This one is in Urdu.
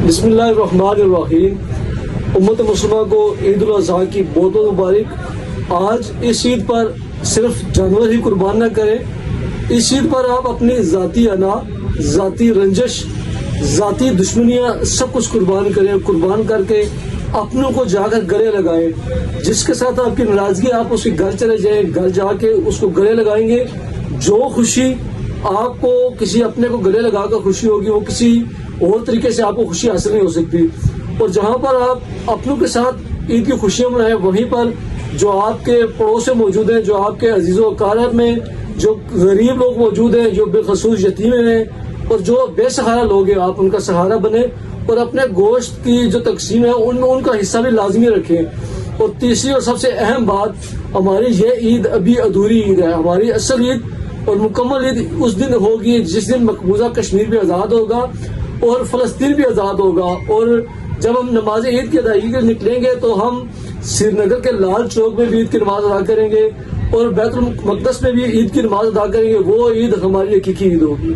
بسم اللہ الرحمن الرحیم۔ امت مسلمہ کو عید الاضحیٰ کی بہت بہت مبارک۔ آج اس عید پر صرف جانور ہی قربان نہ کریں، اس عید پر آپ اپنی ذاتی انا، ذاتی رنجش، ذاتی دشمنیاں سب کچھ قربان کریں۔ قربان کر کے اپنوں کو جا کر گلے لگائیں۔ جس کے ساتھ آپ کی ناراضگی، آپ اس کے گھر چلے جائیں، گھر جا کے اس کو گلے لگائیں گے۔ جو خوشی آپ کو کسی اپنے کو گلے لگا کر خوشی ہوگی، وہ کسی اور طریقے سے آپ کو خوشی حاصل نہیں ہو سکتی۔ اور جہاں پر آپ اپنوں کے ساتھ عید کی خوشیاں منائیں، وہیں پر جو آپ کے پڑوس میں موجود ہیں، جو آپ کے عزیز و اقارب میں جو غریب لوگ موجود ہیں، جو بے خصوص یتیم ہیں اور جو بے سہارا لوگ ہیں، آپ ان کا سہارا بنیں اور اپنے گوشت کی جو تقسیم ہے ان میں ان کا حصہ بھی لازمی رکھیں۔ اور تیسری اور سب سے اہم بات، ہماری یہ عید ابھی ادھوری عید ہے۔ ہماری اصل عید اور مکمل عید اس دن ہوگی جس دن مقبوضہ کشمیر بھی آزاد ہوگا اور فلسطین بھی آزاد ہوگا۔ اور جب ہم نماز عید کی ادائیگی کے نکلیں گے تو ہم سری نگر کے لال چوک میں بھی عید کی نماز ادا کریں گے اور بیت المقدس میں بھی عید کی نماز ادا کریں گے۔ وہ عید ہماری حقیقی عید ہوگی۔